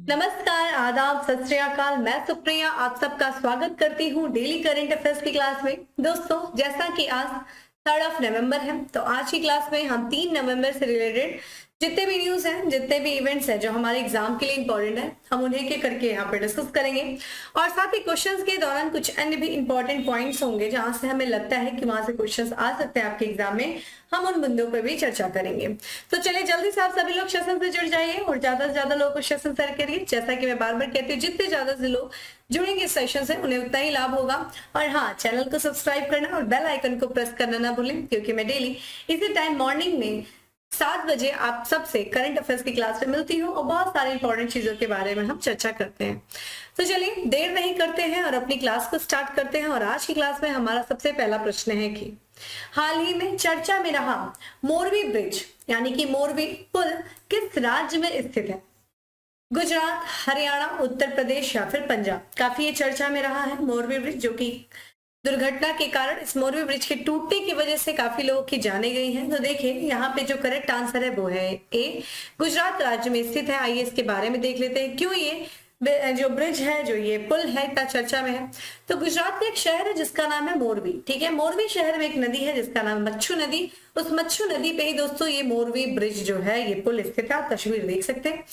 नमस्कार, आदाब, सत श्री अकाल। मैं सुप्रिया आप सबका स्वागत करती हूँ डेली करंट अफेयर्स की क्लास में। दोस्तों, जैसा कि आज 3 नवंबर है, तो आज की क्लास में हम 3 नवंबर से रिलेटेड जितने भी न्यूज हैं, जितने भी इवेंट्स हैं जो हमारे एग्जाम के लिए इंपॉर्टेंट है, हम उन्हें के करके यहाँ पे डिस्कस करेंगे। और साथ ही क्वेश्चंस के दौरान कुछ अन्य भी इंपॉर्टेंट पॉइंट्स होंगे जहां से हमें लगता है कि वहां से क्वेश्चंस आ सकते हैं आपके एग्जाम में। हम उन बिंदुओं पर भी चर्चा करेंगे। तो चलिए जल्दी से आप सभी लोग सेशन से जुड़ जाइए और ज्यादा से ज्यादा लोगों को सेशन शेयर करिए। जैसा कि मैं बार बार कहती हूँ, जितने ज्यादा से लोग जुड़ेंगे इस सेशन से उन्हें उतना ही लाभ होगा। और हाँ, चैनल को सब्सक्राइब करना और बेल आइकन को प्रेस करना ना भूलें, क्योंकि मैं डेली इसी टाइम मॉर्निंग में 7 बजे आप सबसे करंट अफेयर्स की क्लास में मिलती हूँ और बहुत सारी इंपॉर्टेंट चीजों के बारे में हम चर्चा करते हैं। तो चलिए देर नहीं करते हैं और अपनी क्लास को स्टार्ट करते हैं। और आज की क्लास में हमारा सबसे पहला प्रश्न है कि हाल ही में चर्चा में रहा मोरबी ब्रिज यानी कि मोरबी पुल किस राज्य में स्थित है? गुजरात, हरियाणा, उत्तर प्रदेश या फिर पंजाब? काफी ये चर्चा में रहा है मोरबी ब्रिज, जो कि दुर्घटना के कारण इस मोरबी ब्रिज के टूटने की वजह से काफी लोगों की जाने गई हैं। तो देखिए यहाँ पे जो करेक्ट आंसर है वो है ए, गुजरात राज्य में स्थित है। आइए इसके बारे में देख लेते हैं क्यों ये जो ब्रिज है, जो ये पुल है, इतना चर्चा में है। तो गुजरात में एक शहर है जिसका नाम है मोरबी। ठीक है, मोरबी शहर में एक नदी है जिसका नाम है मच्छू नदी। उस मच्छू नदी पे ही दोस्तों ये मोरबी ब्रिज जो है, ये पुल स्थित है। आप तस्वीर देख सकते हैं।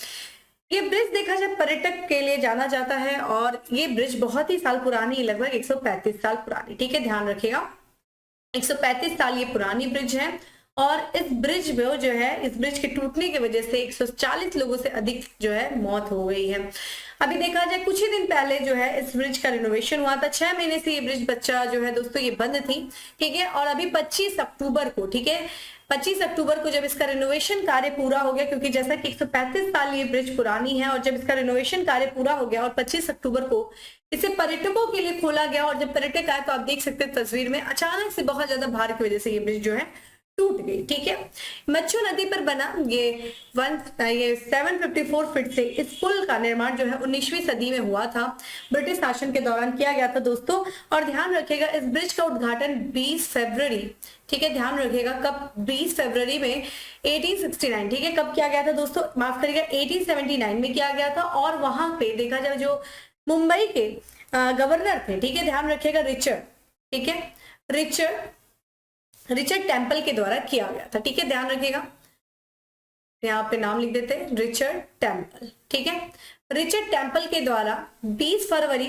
ये ब्रिज देखा जाए पर्यटक के लिए जाना जाता है और ये ब्रिज बहुत ही साल पुरानी, लगभग 135 साल पुरानी। ठीक है, ध्यान रखिएगा 135 साल ये पुरानी ब्रिज है। और इस ब्रिज में जो है, इस ब्रिज के टूटने की वजह से 140 लोगों से अधिक जो है मौत हो गई है। अभी देखा जाए कुछ ही दिन पहले जो है इस ब्रिज का रिनोवेशन हुआ था। 6 महीने से ये ब्रिज बच्चा जो है दोस्तों ये बंद थी। ठीक है, और अभी 25 अक्टूबर को, ठीक है 25 अक्टूबर को जब इसका रिनोवेशन कार्य पूरा हो गया, क्योंकि जैसा कि 135 साल ये ब्रिज पुरानी है, और जब इसका रिनोवेशन कार्य पूरा हो गया और 25 अक्टूबर को इसे पर्यटकों के लिए खोला गया, और जब पर्यटक आए तो आप देख सकते हैं तस्वीर में अचानक से बहुत ज्यादा भार की वजह से ये ब्रिज जो है टूट गई। ठीक है, मच्छू नदी पर बना ये 754 फीट से इस पुल का निर्माण जो है 19वीं सदी में हुआ था। ब्रिटिश शासन के दौरान किया गया था दोस्तों। और ध्यान रखिएगा इस ब्रिज का उद्घाटन 20 फरवरी, ठीक है ध्यान रखिएगा कब, 20 फरवरी में 1869, ठीक है कब किया गया था दोस्तों, माफ करिएगा 1879 में किया गया था। और वहां पे देखा जाए जो मुंबई के गवर्नर थे, ठीक है ध्यान रखिएगा रिचर्ड, ठीक है रिचर्ड टेम्पल के द्वारा किया गया था। ठीक है, ध्यान रखिएगा, यहाँ पे नाम लिख देते हैं रिचर्ड टेम्पल। ठीक है, रिचर्ड टेम्पल के द्वारा 20 फरवरी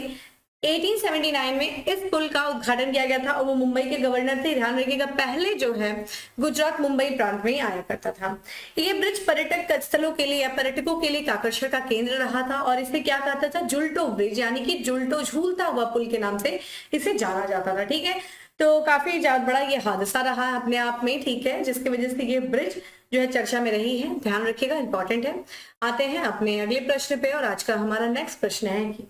1879 में इस पुल का उद्घाटन किया गया था। और वो मुंबई के गवर्नर थे। ध्यान रखिएगा पहले जो है गुजरात मुंबई प्रांत में ही आया करता था। ये ब्रिज पर्यटक स्थलों के लिए या पर्यटकों के लिए एक आकर्षण का केंद्र रहा था। और इसे क्या कहता था, जुल्टो ब्रिज यानी कि जुल्टो, झूलता हुआ पुल के नाम से इसे जाना जाता था। ठीक है, तो काफी ज्यादा बड़ा ये हादसा रहा है अपने आप में। ठीक है, जिसकी वजह से ये ब्रिज जो है चर्चा में रही है। ध्यान रखिएगा, इंपॉर्टेंट है। आते हैं अपने अगले प्रश्न पे। और आज का हमारा नेक्स्ट प्रश्न है कि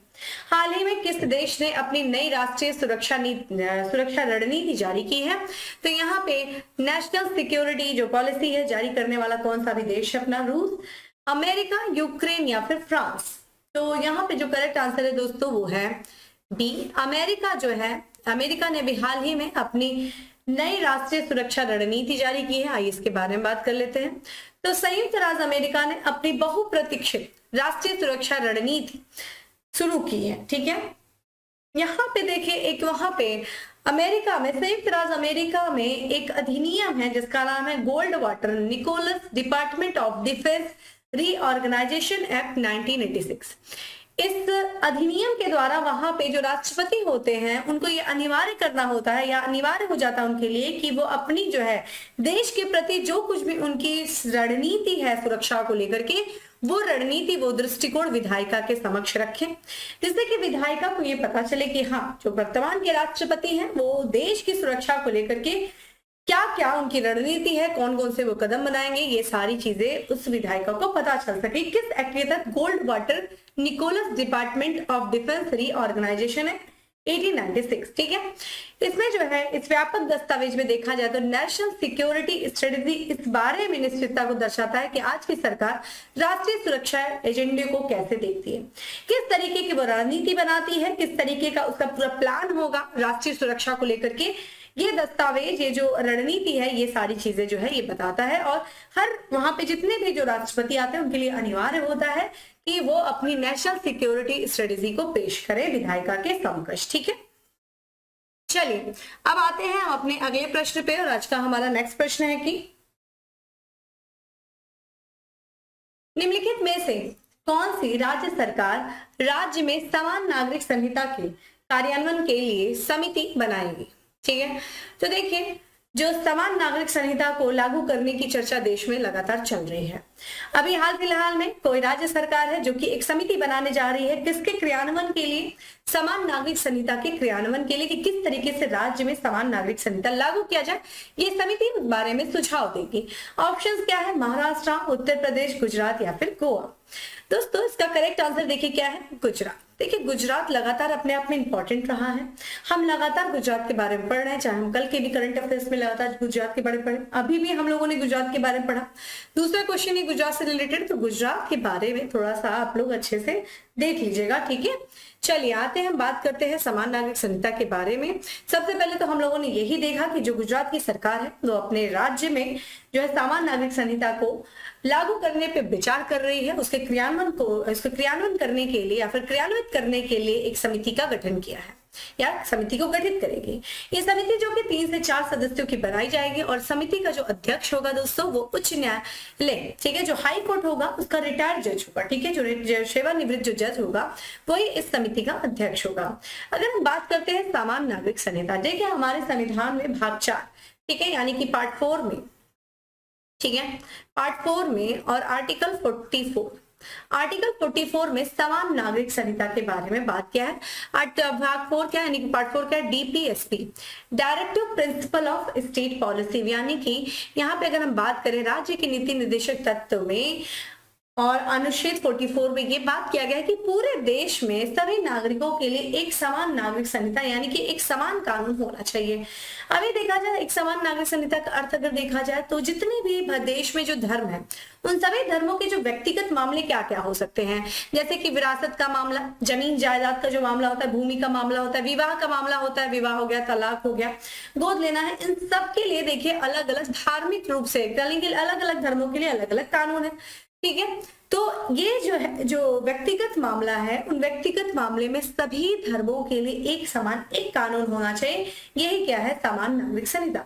हाल ही में किस देश ने अपनी नई राष्ट्रीय सुरक्षा रणनीति जारी की है? तो यहाँ पे नेशनल सिक्योरिटी जो पॉलिसी है जारी करने वाला कौन सा भी देश है अपना? रूस, अमेरिका, यूक्रेन या फिर फ्रांस? तो यहाँ पे जो करेक्ट आंसर है दोस्तों वो है बी, अमेरिका जो है, अमेरिका ने भी हाल ही में अपनी नई राष्ट्रीय सुरक्षा रणनीति जारी की है। आइए इसके बारे में बात कर लेते हैं। तो संयुक्त राज्य अमेरिका ने अपनी बहुप्रतीक्षित राष्ट्रीय सुरक्षा रणनीति शुरू की है। ठीक है, यहाँ पे देखिए एक वहां पे अमेरिका में, संयुक्त राज्य अमेरिका में एक अधिनियम है जिसका नाम है Goldwater Nichols Department of Defense Reorganization Act 1986। इस अधिनियम के द्वारा वहां पे जो राष्ट्रपति होते हैं उनको ये अनिवार्य करना होता है या अनिवार्य हो जाता है उनके लिए कि वो अपनी जो है देश के प्रति जो कुछ भी उनकी रणनीति है सुरक्षा को लेकर के, वो रणनीति, वो दृष्टिकोण विधायिका के समक्ष रखें, जिससे कि विधायिका को ये पता चले कि हाँ जो वर्तमान के राष्ट्रपति हैं वो देश की सुरक्षा को लेकर के क्या क्या उनकी रणनीति है, कौन कौन से वो कदम बनाएंगे, ये सारी चीजें उस विधायिका को पता चल सके। किस एक्ट के तहत? Goldwater Nichols Department of Defense Reorganization है 1896। ठीक है, इसमें जो है इस व्यापक दस्तावेज में देखा जाए तो नेशनल सिक्योरिटी स्ट्रेटेजी इस बारे में निश्चितता को दर्शाता है कि आज की सरकार राष्ट्रीय सुरक्षा एजेंडे को कैसे देखती है, किस तरीके की वो रणनीति बनाती है, किस तरीके का उसका पूरा प्लान होगा राष्ट्रीय सुरक्षा को लेकर के। ये दस्तावेज, ये जो रणनीति है, ये सारी चीजें जो है ये बताता है। और हर वहां पे जितने भी जो राष्ट्रपति आते हैं उनके लिए अनिवार्य होता है कि वो अपनी नेशनल सिक्योरिटी स्ट्रेटेजी को पेश करें विधायिका के समकक्ष। ठीक है, चलिए अब आते हैं हम अपने अगले प्रश्न पे। और आज का हमारा नेक्स्ट प्रश्न है कि निम्नलिखित में से कौन सी राज्य सरकार राज्य में समान नागरिक संहिता के कार्यान्वयन के लिए समिति बनाएगी। ठीक है, तो देखिए जो समान नागरिक संहिता को लागू करने की चर्चा देश में लगातार चल रही है। अभी हाल फिलहाल में कोई राज्य सरकार है जो कि एक समिति बनाने जा रही है किसके क्रियान्वयन के लिए, समान नागरिक संहिता के क्रियान्वयन के लिए, कि किस तरीके से राज्य में समान नागरिक संहिता लागू किया जाए। ये समिति इस बारे में सुझाव देगी। ऑप्शंस क्या है, महाराष्ट्र, उत्तर प्रदेश, गुजरात या फिर गोवा। दोस्तों इसका करेक्ट आंसर देखिए क्या है, गुजरात। देखिए गुजरात लगातार अपने आप में इंपॉर्टेंट रहा है। हम लगातार गुजरात के बारे में पढ़ रहे हैं, चाहे हम कल के भी करंट अफेयर्स में लगातार गुजरात के बारे में पढ़े, अभी भी हम लोगों ने गुजरात के बारे में पढ़ा। दूसरा क्वेश्चन है गुजरात से रिलेटेड, तो गुजरात के बारे में थोड़ा सा आप लोग अच्छे से देख लीजिएगा। ठीक है, चलिए आते हैं, बात करते हैं समान नागरिक संहिता के बारे में। सबसे पहले तो हम लोगों ने यही देखा कि जो गुजरात की सरकार है वो अपने राज्य में जो है समान नागरिक संहिता को लागू करने पे विचार कर रही है। उसके क्रियान्वयन करने के लिए या फिर क्रियान्वित करने के लिए एक समिति का गठन किया है या समिति को गठित करेगी। ये समिति जो कि 3 से 4 सदस्यों की बनाई जाएगी और समिति का जो अध्यक्ष होगा दोस्तों वो उच्च न्यायालय, ठीक है, जो हाई कोर्ट होगा उसका रिटायर्ड जज होगा। ठीक है, जो सेवानिवृत्त जो जज होगा वही इस समिति का अध्यक्ष होगा। अगर हम बात करते हैं समान नागरिक संहिता, देखिए हमारे संविधान में भाग 4, ठीक है, यानी कि पार्ट 4 में, ठीक है, पार्ट 4 में और आर्टिकल 44 में समान नागरिक संहिता के बारे में बात किया है। भाग 4 क्या है, यानी कि पार्ट 4 क्या है, DPSP, directive principle of state policy, यानी कि यहाँ पे अगर हम बात करें राज्य के नीति निर्देशक तत्व में और अनुच्छेद 44 में ये बात किया गया है कि पूरे देश में सभी नागरिकों के लिए एक समान नागरिक संहिता यानी कि एक समान कानून होना चाहिए। अभी देखा जाए एक समान नागरिक संहिता का अर्थ अगर देखा जाए तो जितने भी देश में जो धर्म है उन सभी धर्मों के जो व्यक्तिगत मामले क्या क्या हो सकते हैं, जैसे कि विरासत का मामला, जमीन जायदाद का जो मामला होता है, भूमि का मामला होता है, विवाह का मामला होता है, विवाह हो गया, तलाक हो गया, गोद लेना है, इन सब के लिए देखिए अलग अलग धार्मिक रूप से अलग अलग धर्मों के लिए अलग अलग कानून है। ठीक है, तो ये जो है जो व्यक्तिगत मामला है उन व्यक्तिगत मामले में सभी धर्मों के लिए एक समान एक कानून होना चाहिए, यही क्या है समान नागरिक संहिता।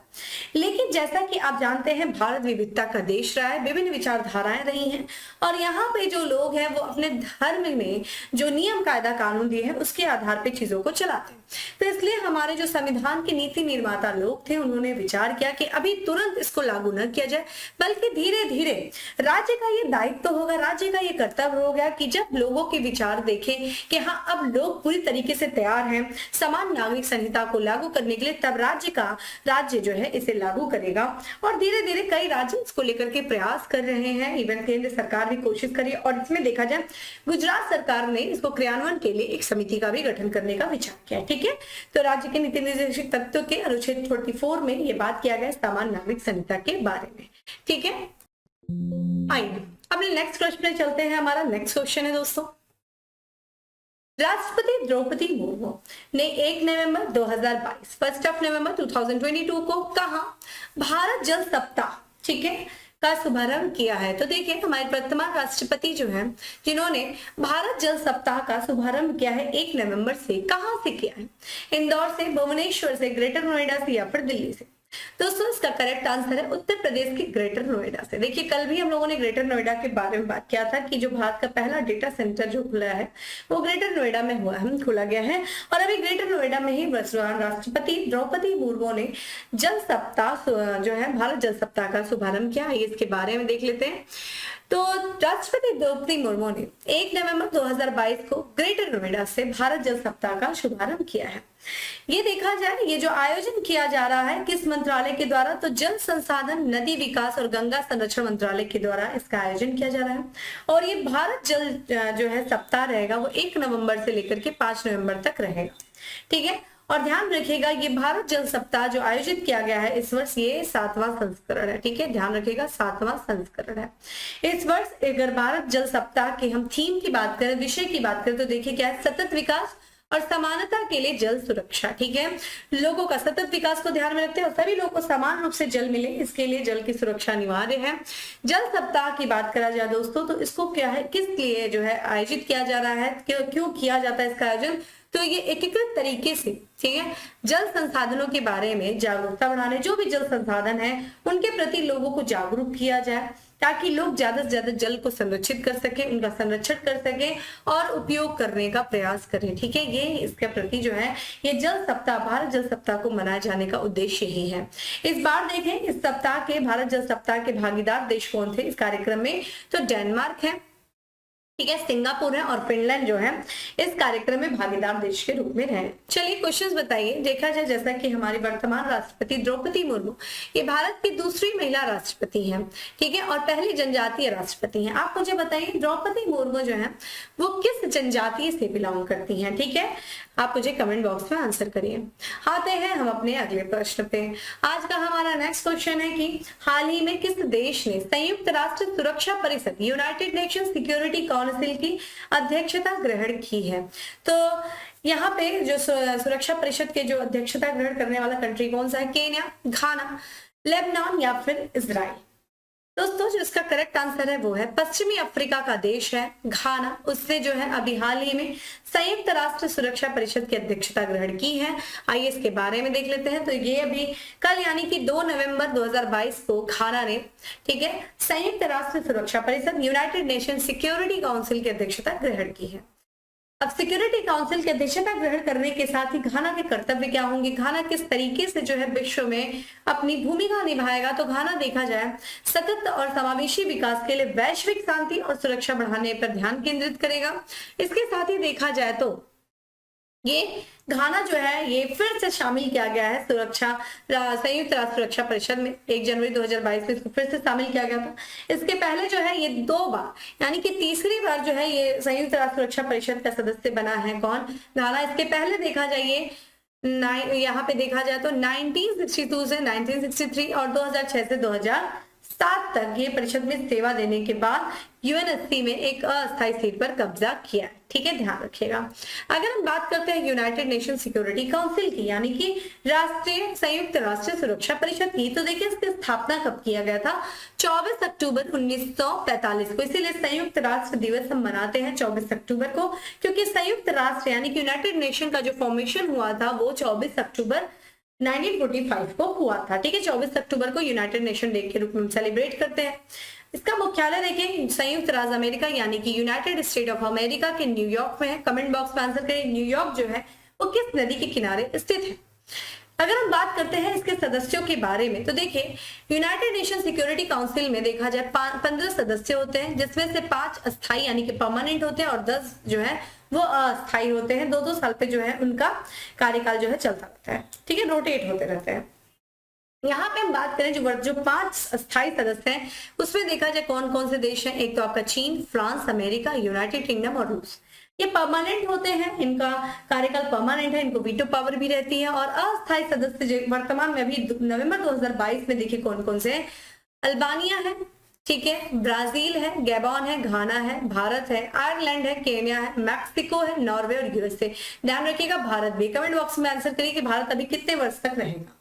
लेकिन जैसा कि आप जानते हैं भारत विविधता का देश रहा है, विभिन्न विचारधाराएं रही हैं और यहाँ पे जो लोग हैं वो अपने धर्म में जो नियम कायदा कानून दिए हैं उसके आधार पे चीजों को चलाते हैं। तो इसलिए हमारे जो संविधान के नीति निर्माता लोग थे उन्होंने विचार किया कि अभी तुरंत इसको लागू न किया जाए बल्कि धीरे धीरे राज्य का ये दायित्व होगा, राज्य का ये कर्तव्य हो गया कि जब लोगों के विचार देखें कि हाँ अब लोग पूरी तरीके से तैयार हैं समान नागरिक संहिता को लागू करने के लिए, तब राज्य जो है इसे लागू करेगा। और धीरे धीरे कई राज्य इसको लेकर के प्रयास कर रहे हैं, इवन केंद्र सरकार भी कोशिश कर रही है। और इसमें देखा जाए गुजरात सरकार ने इसको क्रियान्वयन के लिए एक समिति का भी गठन करने का विचार किया है। ठीक है, तो राज्य के नीति निर्देशक तत्व के अनुच्छेद 44 में ये बात किया गया समान नागरिक संहिता के बारे में। ठीक है, आइए अपने नेक्स्ट क्वेश्चन पे चलते हैं। हमारा नेक्स्ट क्वेश्चन है दोस्तों, राष्ट्रपति द्रौपदी मुर्मू ने 1 नवंबर 2022 1 नवंबर 2022 को कहा भारत जल सप्ताह, ठीक है, का शुभारंभ किया है। तो देखिए हमारे वर्तमान राष्ट्रपति जो है जिन्होंने भारत जल सप्ताह का शुभारंभ किया है 1 नवंबर से, कहां से किया है, इंदौर से, भुवनेश्वर से, ग्रेटर नोएडा से या फिर दिल्ली से। दोस्तों इसका करेक्ट आंसर है उत्तर प्रदेश के ग्रेटर नोएडा से। देखिए कल भी हम लोगों ने ग्रेटर नोएडा के बारे में बात किया था कि जो भारत का पहला डेटा सेंटर जो खुला है वो ग्रेटर नोएडा में खुला गया है और अभी ग्रेटर नोएडा में ही राष्ट्रपति द्रौपदी मुर्मू ने जल सप्ताह जो है भारत जल सप्ताह का शुभारंभ किया है। इसके बारे में देख लेते हैं। तो राष्ट्रपति द्रौपदी मुर्मू ने 1 नवंबर 2022 को ग्रेटर नोएडा से भारत जल सप्ताह का शुभारंभ किया है। ये देखा जाए ये जो आयोजन किया जा रहा है किस मंत्रालय के द्वारा, तो जल संसाधन, नदी विकास और गंगा संरक्षण मंत्रालय के द्वारा इसका आयोजन किया जा रहा है। और ये भारत जल जो है सप्ताह रहेगा वो 1 नवंबर से लेकर के 5 नवंबर तक रहेगा। ठीक है, और ध्यान रखिएगा ये भारत जल सप्ताह जो आयोजित किया गया है इस वर्ष ये 7वां संस्करण है। ठीक है, ध्यान रखिएगा 7वां संस्करण है इस वर्ष। अगर भारत जल सप्ताह के हम थीम की बात करें, विषय की बात करें, तो देखिए क्या है, सतत विकास और समानता के लिए जल सुरक्षा। ठीक है, लोगों का सतत विकास को ध्यान में रखते हैं और सभी लोगों को समान रूप से जल मिले, इसके लिए जल की सुरक्षा अनिवार्य है। जल सप्ताह की बात करा जाए दोस्तों, तो इसको क्या है, किस लिए जो है आयोजित किया जा रहा है, क्यों किया जाता है इसका आयोजन, तो ये एकीकृत तरीके से, ठीक है, जल संसाधनों के बारे में जागरूकता बढ़ाने, जो भी जल संसाधन है उनके प्रति लोगों को जागरूक किया जाए ताकि लोग ज्यादा से ज्यादा जल को संरक्षित कर सके, उनका संरक्षण कर सके और उपयोग करने का प्रयास करें। ठीक है, ये इसके प्रति जो है ये जल सप्ताह, भारत जल सप्ताह को मनाए जाने का उद्देश्य ही है। इस बार देखें इस सप्ताह के, भारत जल सप्ताह के भागीदार देश कौन थे इस कार्यक्रम में, तो डेनमार्क है, ठीक है, सिंगापुर है और फिनलैंड जो है इस कार्यक्रम में भागीदार देश के रूप में रहे। चलिए क्वेश्चंस बताइए। देखा जाए जैसा कि हमारी वर्तमान राष्ट्रपति द्रौपदी मुर्मू ये भारत की दूसरी महिला राष्ट्रपति हैं, ठीक है, और पहली जनजातीय राष्ट्रपति हैं। आप मुझे बताइए द्रौपदी मुर्मू जो है वो किस जनजातीय से बिलोंग करती हैं। ठीक है, आप मुझे कमेंट बॉक्स में आंसर करिए। आते हैं हम अपने अगले प्रश्न पे। आज का हमारा नेक्स्ट क्वेश्चन है कि हाल ही में किस देश ने संयुक्त राष्ट्र सुरक्षा परिषद यूनाइटेड नेशन सिक्योरिटी काउंसिल की अध्यक्षता ग्रहण की है। तो यहाँ पे जो सुरक्षा परिषद के जो अध्यक्षता ग्रहण करने वाला कंट्री कौन सा है, केन्या, घाना, लेबनान या फिर इजराइल। दोस्तों जो इसका करेक्ट आंसर है वो है पश्चिमी अफ्रीका का देश है घाना, उससे जो है अभी हाल ही में संयुक्त राष्ट्र सुरक्षा परिषद की अध्यक्षता ग्रहण की है। आइए इसके बारे में देख लेते हैं। तो ये अभी कल यानी कि 2 नवंबर 2022 को घाना ने, ठीक है, संयुक्त राष्ट्र सुरक्षा परिषद यूनाइटेड नेशन सिक्योरिटी काउंसिल की अध्यक्षता ग्रहण की है। अब सिक्योरिटी काउंसिल की अध्यक्षता ग्रहण करने के साथ ही घाना के कर्तव्य क्या होंगे, घाना किस तरीके से जो है विश्व में अपनी भूमिका निभाएगा, तो घाना देखा जाए सतत और समावेशी विकास के लिए वैश्विक शांति और सुरक्षा बढ़ाने पर ध्यान केंद्रित करेगा। इसके साथ ही देखा जाए तो ये घाना जो है ये फिर से शामिल किया गया है संयुक्त राष्ट्र सुरक्षा परिषद में। 1 जनवरी 2022 में इसको फिर से शामिल किया गया था। इसके पहले जो है ये 2 बार यानी कि तीसरी बार जो है ये संयुक्त राष्ट्र सुरक्षा परिषद का सदस्य बना है कौन, घाना। इसके पहले देखा जाए यहाँ पे देखा जाए तो 1962 से 1963 और 2006 से 2007 तक ये परिषद में सेवा देने के बाद यूएनएससी में एक अस्थायी सीट पर कब्जा किया। ठीक है, ध्यान रखिएगा। अगर हम बात करते हैं यूनाइटेड नेशन सिक्योरिटी काउंसिल की यानी कि राष्ट्रीय संयुक्त राष्ट्र सुरक्षा परिषद की, तो देखिए इसकी स्थापना कब किया गया था, 24 अक्टूबर 1945 को। इसीलिए संयुक्त राष्ट्र दिवस हम मनाते हैं 24 अक्टूबर को, क्योंकि संयुक्त राष्ट्र यानी कि यूनाइटेड नेशन का जो फॉर्मेशन हुआ था वो 24 अक्टूबर 1945 को हुआ था। ठीक है, 24 अक्टूबर को यूनाइटेड नेशन डे के रूप में सेलिब्रेट करते हैं। इसका मुख्यालय देखिए संयुक्त राज्य अमेरिका यानी कि यूनाइटेड स्टेट ऑफ अमेरिका के न्यूयॉर्क में है। कमेंट बॉक्स में आंसर करिए न्यूयॉर्क जो है वो किस नदी के किनारे स्थित है। अगर हम बात करते हैं इसके सदस्यों के बारे में, तो देखिए यूनाइटेड नेशन सिक्योरिटी काउंसिल में देखा जाए 15 सदस्य होते हैं, जिसमें से 5 अस्थायी यानी कि परमानेंट होते हैं और 10 जो है वो अस्थायी होते हैं। 2-2 साल पे जो है उनका कार्यकाल जो है चलता रहता है। ठीक है, रोटेट होते रहते हैं। यहाँ पे हम बात करें जो 5 अस्थायी सदस्य हैं उसमें देखा जाए कौन कौन से देश हैं। एक तो आपका चीन, फ्रांस, अमेरिका, यूनाइटेड किंगडम और रूस। ये परमानेंट होते हैं, इनका कार्यकाल परमानेंट है, इनको वीटो पावर भी रहती है। और अस्थायी सदस्य जो वर्तमान में अभी नवंबर 2022 में देखिए कौन कौन से हैं, अल्बानिया है, ठीक है, ब्राजील है, गैबॉन है, घाना है, भारत है, आयरलैंड है, केन्या है, मैक्सिको है, नॉर्वे और यूएसए। ध्यान रखिएगा भारत भी। कमेंट बॉक्स में आंसर करिए कि भारत अभी कितने वर्ष तक रहेगा।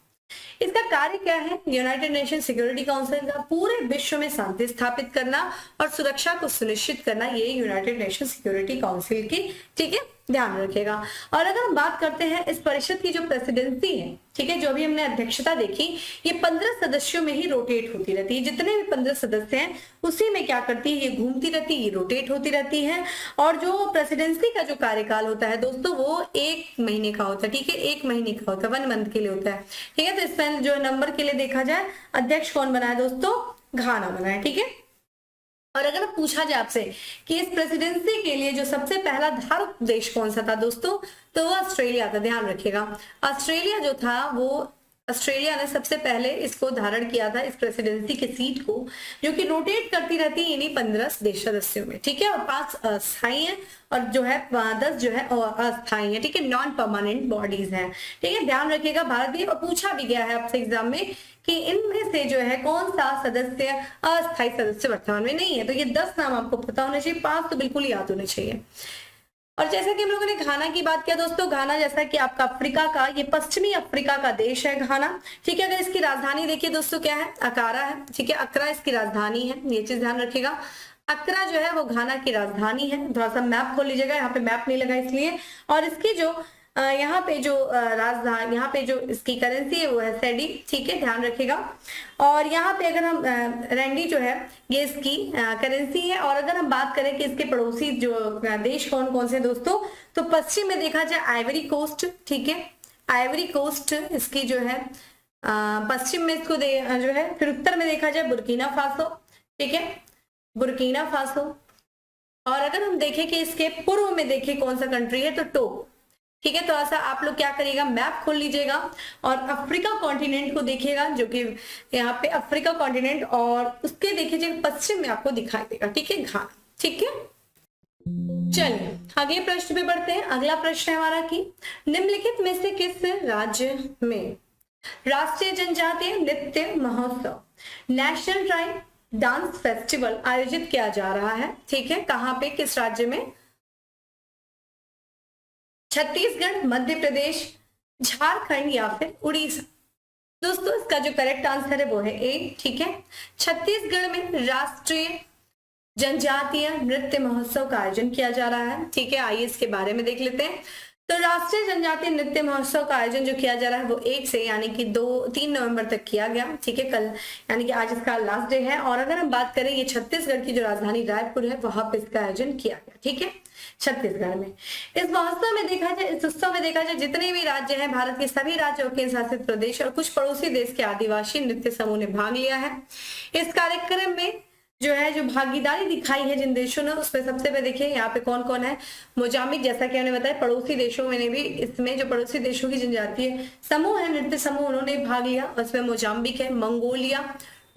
इसका कार्य क्या है, यूनाइटेड नेशन सिक्योरिटी काउंसिल का पूरे विश्व में शांति स्थापित करना और सुरक्षा को सुनिश्चित करना, ये यूनाइटेड नेशन सिक्योरिटी काउंसिल की, ठीक है, ध्यान रखिएगा। और अगर हम बात करते हैं इस परिषद की जो प्रेसिडेंसी है, ठीक है, जो भी हमने अध्यक्षता देखी, ये 15 सदस्यों में ही रोटेट होती रहती है। जितने भी 15 सदस्य हैं उसी में क्या करती है, ये घूमती रहती है, ये रोटेट होती रहती है। और जो प्रेसिडेंसी का जो कार्यकाल होता है दोस्तों वो 1 महीने का होता है। ठीक है, 1 महीने का होता है, 1 मंथ के लिए होता है। ठीक है, तो इसमें जो नंबर के लिए देखा जाए अध्यक्ष कौन बना है दोस्तों, घाना बना है। ठीक है, और अगर पूछा जाए आपसे कि इस प्रेसिडेंसी के लिए जो सबसे पहला धारक देश कौन सा था दोस्तों, तो वो ऑस्ट्रेलिया था। ध्यान रखिएगा, ऑस्ट्रेलिया जो था वो ऑस्ट्रेलिया ने सबसे पहले इसको धारण किया था, इस प्रेसिडेंसी के सीट को, जो कि रोटेट करती रहती है इन्हीं 15 देश सदस्यों में। ठीक है, और 5 अस्थायी है और जो है 10 जो है अस्थायी है। ठीक है, नॉन परमानेंट बॉडीज हैं। ठीक है, ध्यान रखिएगा भारत भी। और पूछा भी गया है आपसे एग्जाम में कि इनमें से जो है कौन सा सदस्य अस्थायी सदस्य वर्तमान में नहीं है। तो ये 10 नाम आपको पता होने चाहिए, 5 तो बिल्कुल याद होने चाहिए। और जैसा कि हम लोगों ने घाना की बात किया दोस्तों, घाना जैसा कि आपका अफ्रीका का, ये पश्चिमी अफ्रीका का देश है घाना, ठीक है। अगर इसकी राजधानी देखिए दोस्तों क्या है, अकारा है, ठीक है, अकरा इसकी राजधानी है, ये चीज ध्यान रखिएगा। अकरा जो है वो घाना की राजधानी है। थोड़ा सा मैप खोल लीजिएगा, यहाँ पे मैप नहीं लगा इसलिए। और इसकी जो यहाँ पे जो राजधानी, यहाँ पे जो इसकी करेंसी है वो है सेडी, ठीक है, ध्यान रखिएगा। और यहाँ पे अगर हम रैंडी जो है ये इसकी करेंसी है। और अगर हम बात करें कि इसके पड़ोसी जो देश कौन कौन से दोस्तों, तो पश्चिम में देखा जाए आइवरी कोस्ट, ठीक है, आइवरी कोस्ट इसकी जो है पश्चिम में इसको जो है। फिर उत्तर में देखा जाए बुर्किना फासो, ठीक है, बुर्किना फासो। और अगर हम देखें कि इसके पूर्व में देखें कौन सा कंट्री है, तो टोगो, ठीक है। तो ऐसा आप लोग क्या करिएगा, मैप खोल लीजिएगा और अफ्रीका कॉन्टिनेंट को देखिएगा, जो कि यहाँ पे अफ्रीका कॉन्टिनेंट, और उसके देखिए पश्चिम में आपको दिखाई देगा, ठीक है, घाना, ठीक है। चलिए अगले प्रश्न पे बढ़ते हैं। अगला प्रश्न है हमारा कि निम्नलिखित में से किस राज्य में राष्ट्रीय जनजातीय नृत्य महोत्सव, नेशनल ट्राइब डांस फेस्टिवल आयोजित किया जा रहा है, ठीक है, कहाँ पे, किस राज्य में? छत्तीसगढ़, मध्य प्रदेश, झारखंड या फिर उड़ीसा। दोस्तों इसका जो करेक्ट आंसर है वो है ए, ठीक है। छत्तीसगढ़ में राष्ट्रीय जनजातीय नृत्य महोत्सव का आयोजन किया जा रहा है, ठीक है। आइए इसके बारे में देख लेते हैं। तो राष्ट्रीय जनजातीय नृत्य महोत्सव का आयोजन जो किया जा रहा है वो 1 से यानी कि 2-3 नवंबर तक किया गया, ठीक है, कल यानी कि आज इसका लास्ट डे है। और अगर हम बात करें, ये छत्तीसगढ़ की जो राजधानी रायपुर है वहां पे इसका आयोजन किया गया, ठीक है, छत्तीसगढ़ में। इस महोत्सव में देखा जाए, इस उत्सव में देखा जाए जितने भी राज्य हैं, भारत के सभी राज्य और केंद्र शासित प्रदेश और कुछ पड़ोसी देश के आदिवासी नृत्य समूह ने भाग लिया है। इस कार्यक्रम में जो है जो भागीदारी दिखाई है जिन देशों ने, उसमें सबसे पहले देखिए यहाँ पे कौन कौन है। मोजाम्बिक, जैसा कि हमने बताया, पड़ोसी देशों में भी, इसमें जो पड़ोसी देशों की जनजातीय समूह है, नृत्य समूह, उन्होंने भाग लिया। उसमें मोजाम्बिक है, मंगोलिया,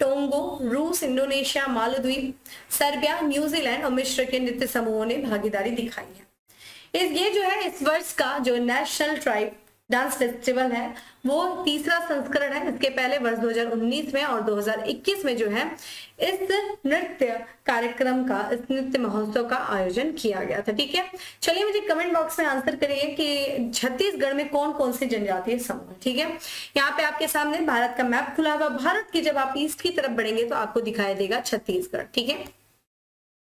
टोंगो, रूस, इंडोनेशिया, मालदीव, सर्बिया, न्यूजीलैंड और मिस्र के नृत्य समूहों ने भागीदारी दिखाई है। ये जो है इस वर्ष का जो नेशनल ट्राइब डांस फेस्टिवल है वो तीसरा संस्करण है। इसके पहले वर्ष 2019 में और 2021 में जो है इस नृत्य कार्यक्रम का, इस नृत्य महोत्सव का आयोजन किया गया था, ठीक है। चलिए मुझे कमेंट बॉक्स में आंसर करिए कि छत्तीसगढ़ में कौन कौन से जनजातीय समूह, ठीक है। यहाँ पे आपके सामने भारत का मैप खुला हुआ। भारत की जब आप ईस्ट की तरफ बढ़ेंगे तो आपको दिखाई देगा छत्तीसगढ़, ठीक है,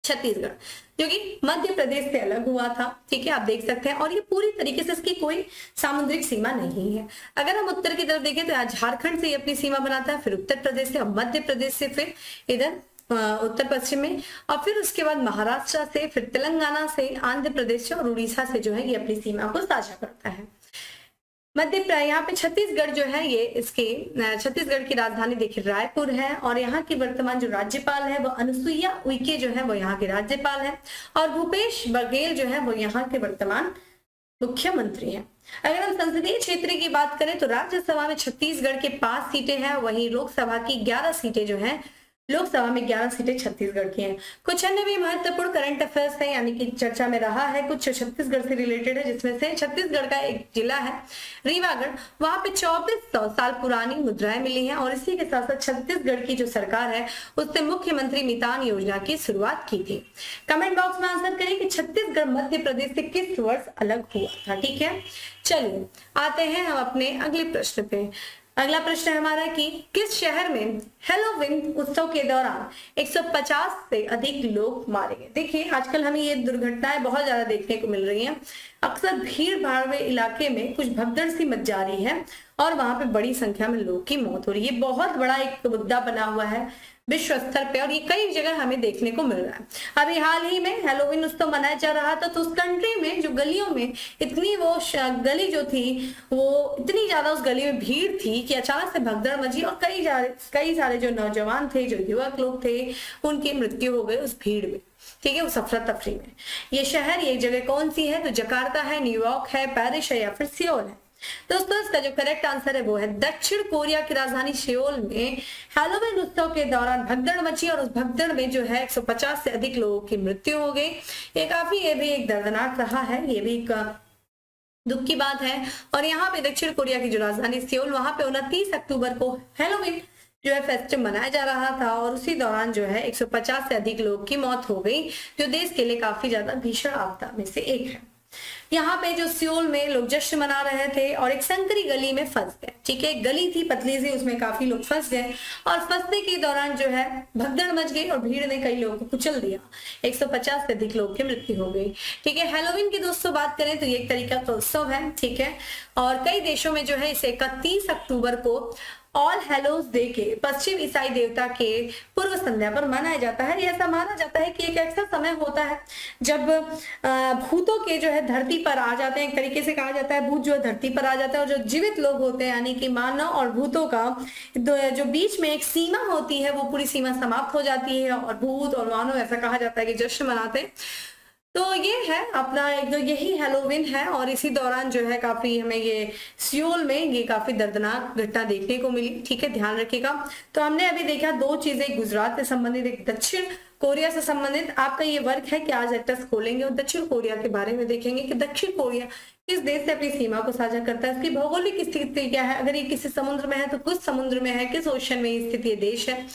छत्तीसगढ़ जो कि मध्य प्रदेश से अलग हुआ था, ठीक है, आप देख सकते हैं। और ये पूरी तरीके से इसकी कोई सामुद्रिक सीमा नहीं है। अगर हम उत्तर की तरफ देखें तो यहाँ झारखंड से ये अपनी सीमा बनाता है, फिर उत्तर प्रदेश से और मध्य प्रदेश से फिर इधर उत्तर पश्चिम में, और फिर उसके बाद महाराष्ट्र से, फिर तेलंगाना से, आंध्र प्रदेश से और उड़ीसा से जो है ये अपनी सीमा को साझा करता है। यहाँ पे छत्तीसगढ़ जो है ये इसके छत्तीसगढ़ की राजधानी देखिए रायपुर है। और यहाँ की वर्तमान जो राज्यपाल है वो अनुसुईया उइके जो है वो यहाँ के राज्यपाल है। और भूपेश बघेल जो है वो यहाँ के वर्तमान मुख्यमंत्री हैं। अगर हम संसदीय क्षेत्र की बात करें तो राज्यसभा में छत्तीसगढ़ के 5 सीटें हैं, वहीं लोकसभा की 11 सीटें जो हैं, लोकसभा में 11 सीटें छत्तीसगढ़ की हैं। कुछ अन्य भी महत्वपूर्ण करंट अफेयर्स है, यानी कि चर्चा में रहा है, कुछ छत्तीसगढ़ से रिलेटेड है, जिसमें से छत्तीसगढ़ का एक जिला है रीवागढ़, वहां पे 2400 साल पुरानी मुद्राएं मिली हैं। और इसी के साथ साथ छत्तीसगढ़ की जो सरकार है उससे मुख्यमंत्री मितान योजना की शुरुआत की थी। कमेंट बॉक्स में आंसर करिए कि छत्तीसगढ़ मध्य प्रदेश से किस वर्ष अलग हुआ था, ठीक है। चलिए आते हैं हम अपने अगले प्रश्न पे। अगला प्रश्न है हमारा कि किस शहर में हैलोवीन उत्सव के दौरान 150 से अधिक लोग मारे गए। देखिए आजकल हमें ये दुर्घटनाएं बहुत ज्यादा देखने को मिल रही हैं। अक्सर भीड़ भाड़ वाले इलाके में कुछ भगदड़ सी मच जा रही है और वहां पे बड़ी संख्या में लोगों की मौत हो रही है। बहुत बड़ा एक मुद्दा बना हुआ है विश्व स्तर पे और ये कई जगह हमें देखने को मिल रहा है। अभी हाल ही में हैलोवीन उत्सव मनाया जा रहा था, तो उस कंट्री में जो गलियों में इतनी वो गली जो थी वो इतनी ज्यादा उस गली में भीड़ थी कि अचानक से भगदड़ मची और कई सारे जो नौजवान थे, जो युवक लोग थे, उनकी मृत्यु हो गई उस भीड़ में, ठीक है, उस अफरा तफरी में। ये शहर, ये जगह कौन सी है? तो जकार्ता है, न्यूयॉर्क है, पेरिस है या फिर सियोल है। दोस्तों इसका जो करेक्ट आंसर है वो है दक्षिण कोरिया की राजधानी सियोल में हैलोवीन उत्सव के दौरान भगदड़ मची और उस भगदड़ में जो है 150 से अधिक लोगों की मृत्यु हो गई। ये भी एक दर्दनाक रहा है, ये भी एक दुख की बात है। और यहाँ पे दक्षिण कोरिया की जो राजधानी सियोल, वहां पे 29 अक्टूबर को हैलोवीन जो है फेस्टिवल मनाया जा रहा था और उसी दौरान जो है 150 से अधिक लोगों की मौत हो गई, जो देश के लिए काफी ज्यादा भीषण आपदा में से एक है। यहाँ पे जो सियोल में लोग जश्न मना रहे थे और एक संकरी गली में फंस गए। ठीक है, गली थी पतली सी, उसमें काफी लोग फंस गए और फंसने के दौरान जो है भगदड़ मच गई और भीड़ ने कई लोगों को कुचल दिया। 150 से अधिक लोगों की मृत्यु हो गई। ठीक है, हैलोवीन की दोस्तों बात करें तो ये एक तरीका का उत्सव है। ठीक है, और कई देशों में जो है इसे 31 अक्टूबर को ऑल हेलोज डे के पश्चिम ईसाई देवता के पूर्व संध्या पर मनाया जाता है। ऐसा माना जाता है कि एक ऐसा समय होता है जब भूतों के जो है धरती पर आ जाते हैं। एक तरीके से कहा जाता है भूत जो है धरती पर आ जाता है और जो जीवित लोग होते हैं यानी कि मानव और भूतों का जो बीच में एक सीमा होती है वो पूरी सीमा समाप्त हो जाती है और भूत और मानव ऐसा कहा जाता है कि जश्न मनाते हैं। तो ये है अपना एक जो यही हैलोवीन है और इसी दौरान जो है काफी हमें ये सियोल में ये काफी दर्दनाक घटना देखने को मिली। ठीक है, ध्यान रखिएगा। तो हमने अभी देखा दो चीजें, गुजरात से संबंधित, एक दक्षिण कोरिया से संबंधित। आपका ये वर्क है कि आज एक्टर्स खोलेंगे और दक्षिण कोरिया के बारे में देखेंगे कि दक्षिण कोरिया किस देश से अपनी सीमा को साझा करता है, उसकी भौगोलिक स्थिति क्या है, अगर ये किसी समुद्र में है तो किस समुद्र में है, किस ओशन में स्थित ये देश है,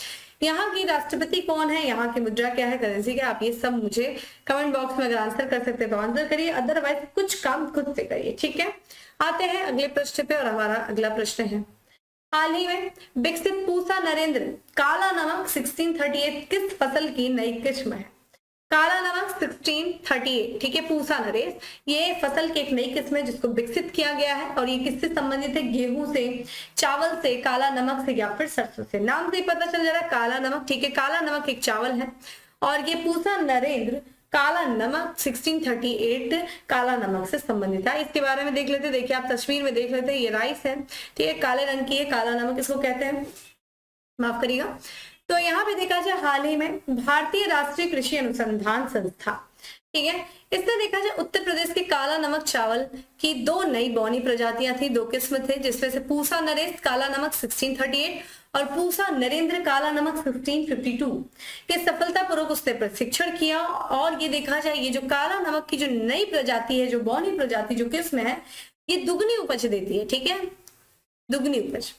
यहाँ की राष्ट्रपति कौन है, यहाँ की मुद्रा क्या है, करेंसी क्या, आप ये सब मुझे कमेंट बॉक्स में अगर आंसर कर सकते हैं तो आंसर करिए, अदरवाइज कुछ काम खुद से करिए। ठीक है, आते हैं अगले प्रश्न पे और हमारा अगला प्रश्न है, हाल ही में विकसित पूसा नरेंद्र काला नमक 1638 किस फसल की नई किस्म है? काला नमक 1638, ठीक है, पूसा नरेश, ये फसल की एक नई किस्म है जिसको विकसित किया गया है और ये किससे संबंधित है? गेहूं से, चावल से, काला नमक से या फिर सरसों से। नाम से ही पता चल जा रहा है काला नमक। ठीक है, काला नमक एक चावल है और ये पूसा नरेंद्र काला नमक 1638 काला नमक से संबंधित है। इसके बारे में देख लेते, देखिए आप तस्वीर में देख लेते, ये राइस है। ठीक है, काले रंग की है, काला नमक इसको कहते हैं, माफ करिएगा। तो यहाँ पे देखा जाए हाल ही में भारतीय राष्ट्रीय कृषि अनुसंधान संस्था, ठीक है, इसने देखा जाए उत्तर प्रदेश के काला नमक चावल की दो नई बौनी प्रजातियां थी, दो किस्म थे, जिसमें से पूसा नरेश काला नमक 1638 और पूसा नरेंद्र काला नमक 1652 के सफलतापूर्वक उसने प्रशिक्षण किया। और ये देखा जाए ये जो काला नमक की जो नई प्रजाति है, जो बौनी प्रजाति जो किस्म है, ये दुगनी उपज देती है। ठीक है, दुगनी उपज।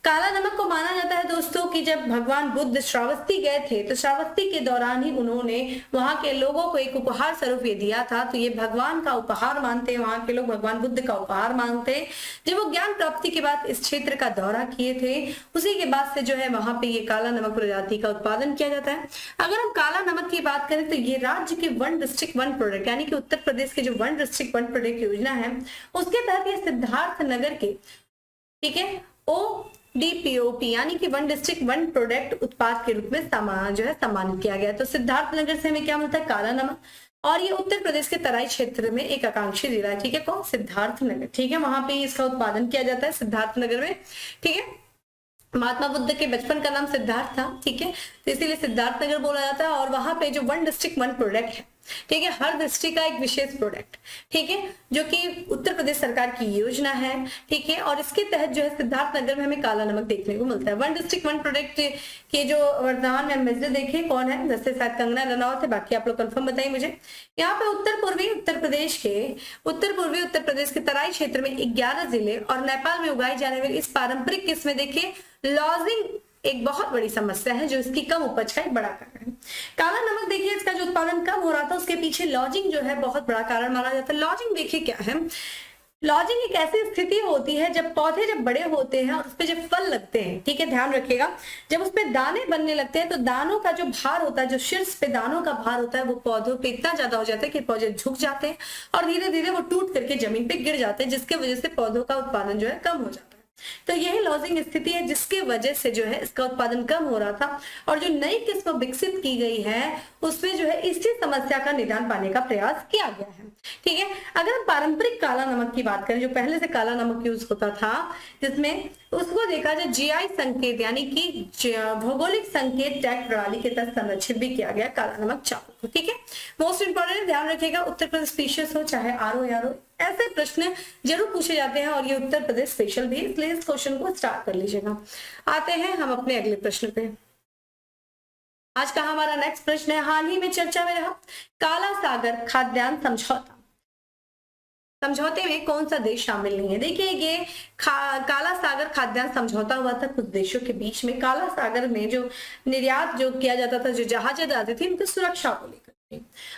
काला नमक को माना जाता है दोस्तों कि जब भगवान बुद्ध श्रावस्ती गए थे तो श्रावस्ती के दौरान ही उन्होंने वहां के लोगों को एक उपहार स्वरूप ये दिया था, तो ये भगवान का उपहार मानते हैं, वहां के लोग भगवान बुद्ध का उपहार मानते हैं। जब वो ज्ञान प्राप्ति के बाद इस क्षेत्र का दौरा किए थे, उसी के बाद से जो है वहां पे ये काला नमक प्रजाति का उत्पादन किया जाता है। अगर हम काला नमक की बात करें तो ये राज्य के वन डिस्ट्रिक्ट वन प्रोडक्ट यानी कि उत्तर प्रदेश के जो वन डिस्ट्रिक्ट वन प्रोडक्ट योजना है उसके तहत ये सिद्धार्थ नगर के, ठीक है, ODPOP यानी कि वन डिस्ट्रिक्ट वन प्रोडक्ट उत्पाद के रूप में जो है सम्मानित किया गया। तो सिद्धार्थ नगर से हमें क्या मिलता है? काला नमक। और ये उत्तर प्रदेश के तराई क्षेत्र में एक आकांक्षी जिला है, ठीक है, कौन? सिद्धार्थ नगर। ठीक है, वहां पे इसका उत्पादन किया जाता है सिद्धार्थ नगर में। ठीक है, महात्मा बुद्ध के बचपन का नाम सिद्धार्थ था, ठीक है, तो इसीलिए सिद्धार्थ नगर बोला जाता है। और वहां पे जो वन डिस्ट्रिक्ट वन प्रोडक्ट है, ठीक है, हर डिस्ट्रिक्ट का एक विशेष प्रोडक्ट, ठीक है, जो कि उत्तर प्रदेश सरकार की योजना है, ठीक है, और इसके तहत जो है सिद्धार्थ नगर में हमें काला नमक देखने को मिलता है। वन डिस्ट्रिक्ट वन प्रोडक्ट के जो वर्तमान में एम्बेसडर देखे कौन है, जैसे शायद कंगना रनौत है, बाकी आप लोग कंफर्म बताइए मुझे। यहाँ पे उत्तर पूर्वी उत्तर प्रदेश के तराई क्षेत्र में 11 जिले और नेपाल में उगाई जाने वाली इस पारंपरिक किस्म देखिए लॉजिंग एक बहुत बड़ी समस्या है, जो इसकी कम उपज का एक बड़ा कारण है। काला नमक देखिए इसका जो उत्पादन कम हो रहा था उसके पीछे लॉजिंग जो है बहुत बड़ा कारण माना जाता है। लॉजिंग देखिए क्या है, लॉजिंग एक ऐसी स्थिति होती है जब पौधे जब बड़े होते हैं और उस पर जब फल लगते हैं, ठीक है, ध्यान रखिएगा, जब उस पर दाने बनने लगते हैं तो दानों का जो भार होता है, जो शीर्ष पे दानों का भार होता है, वो पौधों पे इतना ज्यादा हो जाता है कि पौधे झुक जाते हैं और धीरे धीरे वो टूट करके जमीन पे गिर जाते हैं, जिसके वजह से पौधों का उत्पादन जो है कम हो जाता है। तो यही लॉजिंग स्थिति है जिसके वजह से जो है इसका उत्पादन कम हो रहा था। और जो नई किस्म विकसित की गई है उसमें जो है इसी समस्या का निदान पाने का प्रयास किया गया है। ठीक है, अगर हम पारंपरिक काला नमक की बात करें, जो पहले से काला नमक यूज होता था, जिसमें उसको देखा जाए GI संकेत यानी कि भौगोलिक संकेत टैग प्रणाली के तहत संरक्षित भी किया गया काला नमक चावल को। ठीक है, मोस्ट इंपोर्टेंट ध्यान रखिएगा, उत्तर प्रदेश स्पीशीज हो चाहे RO या RO, ऐसे प्रश्न जरूर पूछे जाते हैं और ये उत्तर प्रदेश स्पेशल भी, इसलिए इस क्वेश्चन को स्टार्ट कर लीजिएगा। आते हैं हम अपने अगले प्रश्न पे। आज का हमारा नेक्स्ट प्रश्न है, हाल ही में चर्चा में रहा काला सागर खाद्यान्न समझौता, समझौते में कौन सा देश शामिल नहीं है? देखिए ये काला सागर खाद्यान्न समझौता हुआ था कुछ देशों के बीच में। काला सागर में जो निर्यात जो किया जाता था, जो जहाजें जाती थी, उनकी सुरक्षा को लेकर,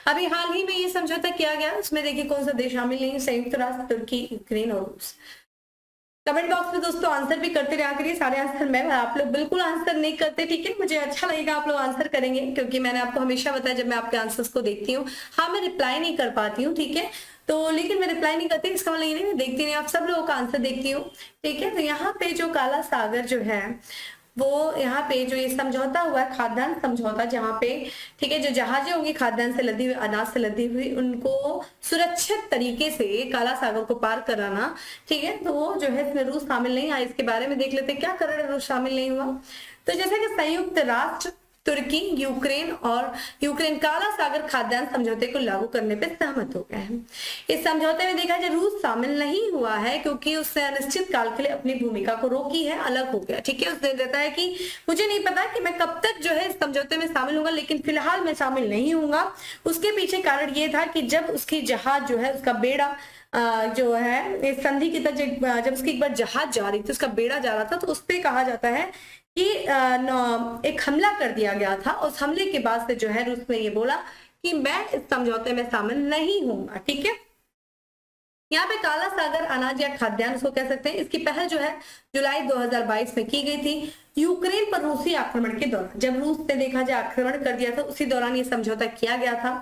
अभी हाल ही में ये समझौता किया गया, उसमें देखिए कौन सा देश शामिल नहीं है, संयुक्त राष्ट्र, तुर्की, यूक्रेन और रूस। कमेंट बॉक्स में दोस्तों आंसर भी करते रहा करिए, सारे आंसर मैं, आप लोग बिल्कुल आंसर नहीं करते, ठीक है, मुझे अच्छा लगेगा आप लोग आंसर करेंगे, क्योंकि मैंने आपको हमेशा बताया जब मैं आपके आंसर्स को देखती हूँ, हाँ मैं रिप्लाई नहीं कर पाती हूँ, ठीक है, तो लेकिन मैं रिप्लाई नहीं करती इसका मतलब ये नहीं मैं देखती नहीं, आप सब लोगों का आंसर देखती हूँ, ठीक है। तो यहाँ पे जो काला सागर जो है वो यहाँ पे जो ये समझौता हुआ है, खाद्यान्न समझौता, जहाँ पे ठीक है जो जहाजें होंगी खाद्यान्न से लदी हुई, अनाज से लदी हुई, उनको सुरक्षित तरीके से काला सागर को पार कराना, ठीक है, तो वो जो है इसमें रूस शामिल नहीं है। इसके बारे में देख लेते हैं क्या कारण रूस शामिल नहीं हुआ। तो जैसे कि संयुक्त राष्ट्र, तुर्की, यूक्रेन काला सागर खाद्यान्न समझौते को लागू करने पर सहमत हो गए हैं। इस समझौते में देखा जाए रूस शामिल नहीं हुआ है क्योंकि उसने अनिश्चित काल के लिए अपनी भूमिका को रोकी है, अलग हो गया, ठीक है। उसने कहता है कि मुझे नहीं पता कि मैं कब तक जो है इस समझौते में शामिल होऊंगा, लेकिन फिलहाल मैं शामिल नहीं होऊंगा। उसके पीछे कारण ये था कि जब उसकी जहाज जो है उसका बेड़ा जो है इस संधि की तरह, जब उसकी एक बार जहाज जा रही थी, उसका बेड़ा जा रहा था, तो उस पर कहा जाता है कि एक हमला कर दिया गया था। उस हमले के बाद से जो है रूस ने ये बोला कि मैं इस समझौते में शामिल नहीं होऊंगा, ठीक है। यहाँ पे काला सागर अनाज या खाद्यान्न उसको कह सकते हैं, इसकी पहल जो है जुलाई 2022 में की गई थी यूक्रेन पर रूसी आक्रमण के दौरान। जब रूस ने देखा जाए आक्रमण कर दिया था, उसी दौरान ये समझौता किया गया था।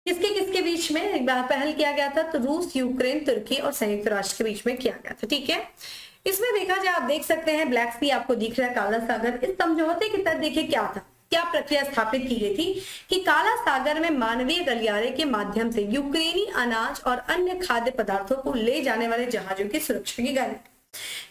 किसके किसके बीच में एक बार पहल किया गया था, तो रूस, यूक्रेन, तुर्की और संयुक्त राष्ट्र के बीच में किया गया था, ठीक है। इसमें देखा जाए आप देख सकते हैं ब्लैक सी आपको दिख रहा है, काला सागर। इस समझौते के तहत देखिए क्या था, क्या प्रक्रिया स्थापित की गई थी कि काला सागर में मानवीय गलियारे के माध्यम से यूक्रेनी अनाज और अन्य खाद्य पदार्थों को ले जाने वाले जहाजों की सुरक्षा की गारंटी।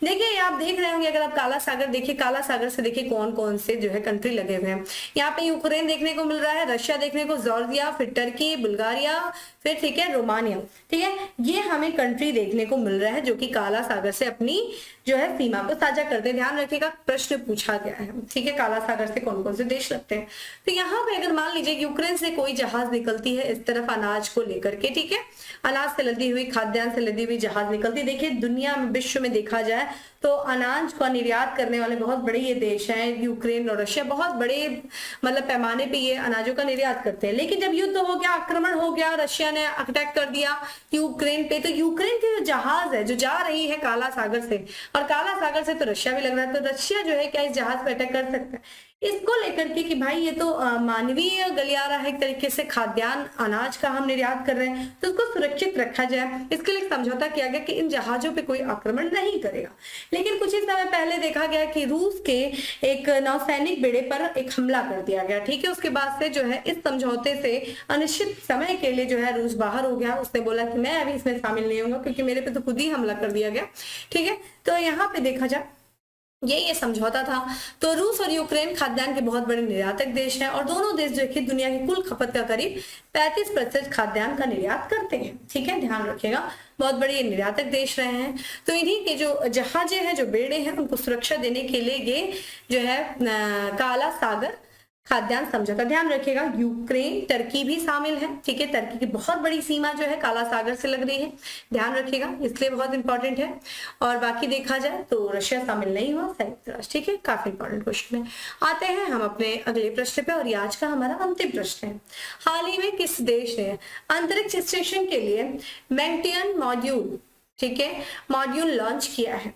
देखिए आप देख रहे होंगे, अगर आप काला सागर देखिए, काला सागर से देखिए कौन कौन से जो है कंट्री लगे हुए हैं। यहाँ पे यूक्रेन देखने को मिल रहा है, रशिया देखने को, जॉर्जिया, फिर टर्की, बुल्गारिया, फिर ठीक है रोमानिया, ठीक है, ये हमें कंट्री देखने को मिल रहा है जो कि काला सागर से अपनी जो है सीमा को साझा करते हैं। ध्यान रखिएगा प्रश्न पूछा गया है, ठीक है, काला सागर से कौन कौन से देश लगते हैं। तो यहाँ पे अगर मान लीजिए यूक्रेन से कोई जहाज निकलती है इस तरफ अनाज को लेकर के, ठीक है, अनाज से लदी हुई, खाद्यान्न से लदी हुई जहाज निकलती है। देखिए दुनिया में, विश्व में देखा जाए तो अनाज का निर्यात करने वाले बहुत बड़े ये देश हैं, यूक्रेन और रशिया, बहुत बड़े मतलब पैमाने पे ये अनाजों का निर्यात करते हैं। लेकिन जब युद्ध हो गया, आक्रमण हो गया, रशिया ने अटैक कर दिया यूक्रेन पे, तो यूक्रेन के जो जहाज है जो जा रही है काला सागर से, और काला सागर से तो रशिया भी लग रहा है, तो रशिया जो है क्या इस जहाज पे अटैक कर सकता है इसको लेकर के कि भाई ये तो मानवीय गलियारा है, एक तरीके से खाद्यान्न अनाज का हम निर्यात कर रहे हैं, तो उसको सुरक्षित रखा जाए, इसके लिए समझौता किया गया कि इन जहाजों पे कोई आक्रमण नहीं करेगा। लेकिन कुछ ही समय पहले देखा गया कि रूस के एक नौसैनिक बेड़े पर एक हमला कर दिया गया, ठीक है। उसके बाद से जो है इस समझौते से अनिश्चित समय के लिए जो है रूस बाहर हो गया। उसने बोला कि मैं अभी इसमें शामिल नहीं होऊंगा क्योंकि मेरे पे तो खुद ही हमला कर दिया गया, ठीक है। तो यहाँ पे देखा जाए ये समझौता था। तो रूस और यूक्रेन खाद्यान्न के बहुत बड़े निर्यातक देश हैं, और दोनों देश जो है दुनिया की कुल खपत का करीब 35% खाद्यान्न का निर्यात करते हैं, ठीक है, ध्यान रखिएगा, बहुत बड़े निर्यातक देश रहे हैं। तो इन्हीं के जो जहाजें हैं, जो बेड़े हैं, उनको सुरक्षा देने के लिए ये जो है काला सागर खाद्यान्न समझौता, ध्यान रखिएगा। यूक्रेन, टर्की भी शामिल है, ठीक है, टर्की की बहुत बड़ी सीमा जो है काला सागर से लग रही है, ध्यान रखिएगा, इसलिए बहुत इंपॉर्टेंट है। और बाकी देखा जाए तो रशिया शामिल नहीं हुआ, संयुक्त राष्ट्र, ठीक है, काफी इंपॉर्टेंट क्वेश्चन है। आते हैं हम अपने अगले प्रश्न पे, और ये आज का हमारा अंतिम प्रश्न है। हाल ही में किस देश ने अंतरिक्ष स्टेशन के लिए मैंटियन मॉड्यूल, ठीक है, मॉड्यूल लॉन्च किया है?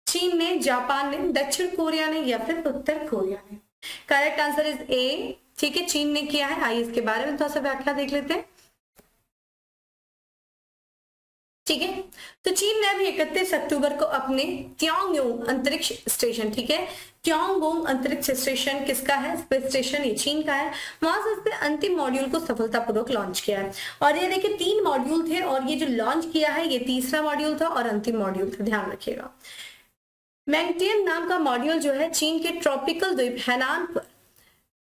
चीन ने, जापान ने, दक्षिण कोरिया ने, या फिर उत्तर कोरिया ने? करेक्ट आंसर इज ए, ठीक है, चीन ने किया है। आइए इसके बारे में थोड़ा सा व्याख्या देख लेते हैं, ठीक है। तो चीन ने अभी 31 अक्टूबर को अपने त्योंगयोंग अंतरिक्ष स्टेशन, ठीक है, त्योंगयोंग अंतरिक्ष स्टेशन किसका है? स्पेस स्टेशन ये चीन का है, वहां से उसने अंतिम मॉड्यूल को सफलतापूर्वक लॉन्च किया है। और ये देखिए 3 मॉड्यूल थे, और ये जो लॉन्च किया है ये तीसरा मॉड्यूल था और अंतिम मॉड्यूल था, ध्यान रखिएगा। मैंटियन नाम का मॉड्यूल जो है चीन के ट्रॉपिकल द्वीप हैनान पर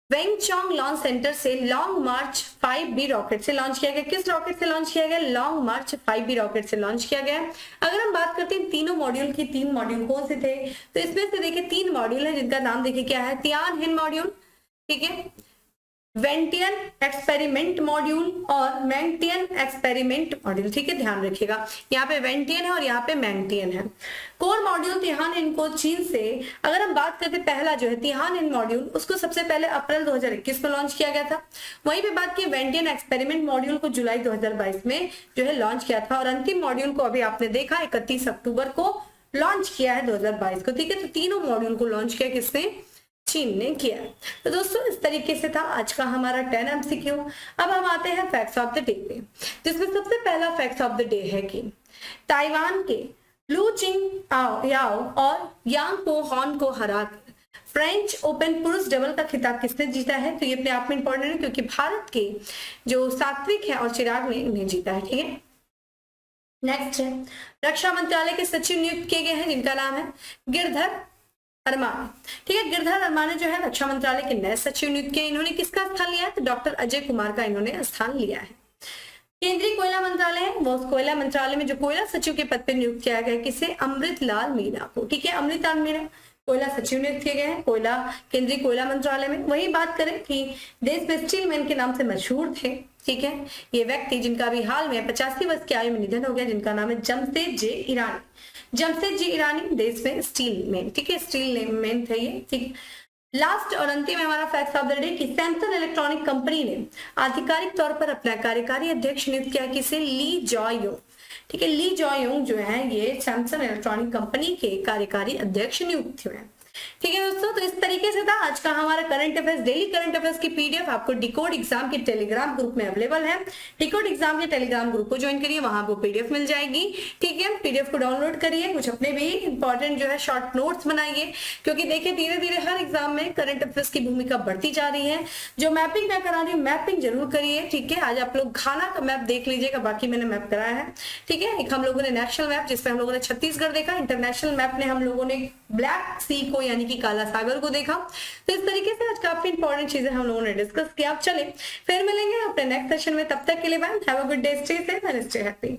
वेंगचोंग लॉन्च सेंटर से लॉन्ग मार्च 5B रॉकेट से लॉन्च किया गया। किस रॉकेट से लॉन्च किया गया? लॉन्ग मार्च 5B रॉकेट से लॉन्च किया गया। अगर हम बात करते हैं तीनों मॉड्यूल की, 3 मॉड्यूल कौन से थे, तो इसमें से देखिए 3 मॉड्यूल है जिनका नाम देखिए क्या है, तियानहेन मॉड्यूल, ठीक है, वेंटियन एक्सपेरिमेंट मॉड्यूल और मैंटियन एक्सपेरिमेंट मॉड्यूल। ठीक है, ध्यान रखिएगा, यहाँ पे वेंटियन है और यहाँ पे मैंटियन है। कोर मॉड्यूल तिहानन को चीन से अगर हम बात करते, पहला जो है तिहानन मॉड्यूल, उसको सबसे पहले अप्रैल 2021 में लॉन्च किया गया था। वहीं पे बात की वेंटियन एक्सपेरिमेंट मॉड्यूल को जुलाई 2022 में जो है लॉन्च किया था, और अंतिम मॉड्यूल को अभी आपने देखा 31 अक्टूबर को लॉन्च किया है 2022 को। ठीक है, तो तीनों मॉड्यूल को लॉन्च किया किसने? चीन ने किया। तो दोस्तों इस तरीके से था आज का हमारा 10 MCQ। अब हम आते हैं फैक्ट्स ऑफ द डे पे, जिसमें सबसे पहला फैक्ट्स ऑफ द डे है कि ताइवान के लू चिंग याओ और यांग पो हॉन को हराकर फ्रेंच ओपन पुरुष डबल का खिताब किसने जीता है? तो ये अपने आप में इंपॉर्टेंट है, क्योंकि भारत के जो सात्विक है और चिराग ने इन्हें जीता है। ठीक है, नेक्स्ट है रक्षा मंत्रालय के सचिव नियुक्त किए गए हैं, जिनका नाम है गिरधर अरमाने। ठीक है, गिरधर अरमाने जो है रक्षा मंत्रालय के नए सचिव नियुक्त किए। इन्होंने किसका स्थान लिया है? तो डॉक्टर अजय कुमार का इन्होंने स्थान लिया है। केंद्रीय कोयला मंत्रालय है, वो कोयला मंत्रालय में जो कोयला सचिव के पद पर नियुक्त किया गया किसे? अमृतलाल मीणा को। ठीक है, अमृतलाल मीणा कोयला सचिव नियुक्त किए गए हैं कोयला केंद्रीय कोयला मंत्रालय में। वही बात करें कि देश में स्टील मैन के नाम से मशहूर थे। ठीक है, ये व्यक्ति जिनका अभी हाल में 85 वर्ष की आयु में निधन हो गया, जिनका नाम है जमशेद जे ईरानी। जमशेद जी ईरानी देश में स्टील मैन, ठीक है, स्टील मैन थे ये। ठीक है, लास्ट और अंतिम हमारा फैक्ट ऑफ द डे कि सैमसंग इलेक्ट्रॉनिक कंपनी ने आधिकारिक तौर पर अपना कार्यकारी अध्यक्ष नियुक्त किया किसे? ली जॉयोंग। ठीक है, ली जॉयोंग जो है ये सैमसंग इलेक्ट्रॉनिक कंपनी के कार्यकारी अध्यक्ष नियुक्त हुए हैं। ठीक है दोस्तों, तो इस तरीके से था आज का हमारा current affairs, daily current affairs की पीडीएफ आपको डिकोड एग्जाम के टेलीग्राम ग्रुप में अवेलेबल है। डिकोड एग्जाम के टेलीग्राम ग्रुप को ज्वाइन करिए, वहां आपको पीडीएफ मिल जाएगी। ठीक है, पीडीएफ को डाउनलोड करिए, कुछ अपने भी इंपॉर्टेंट जो है शॉर्ट नोट्स बनाइए, क्योंकि देखिए धीरे धीरे हर एग्जाम में करंट अफेयर्स की भूमिका बढ़ती जा रही है। जो मैपिंग मैं करा रही हूँ, मैपिंग जरूर करिए। ठीक है, आज आप लोग घाना का मैप देख लीजिएगा, बाकी मैंने मैप कराया है। ठीक है, एक हम लोगों ने नेशनल मैप जिसमें हम लोगों ने छत्तीसगढ़ देखा, इंटरनेशनल मैप ने हम लोगों ने ब्लैक सी को यानी कि काला सागर को देखा। तो इस तरीके से आज काफी इंपॉर्टेंट चीजें हम लोगों ने डिस्कस किया। चले फिर मिलेंगे अपने नेक्स्ट सेशन में, तब तक के लिए bye, have a good day, stay safe and stay happy.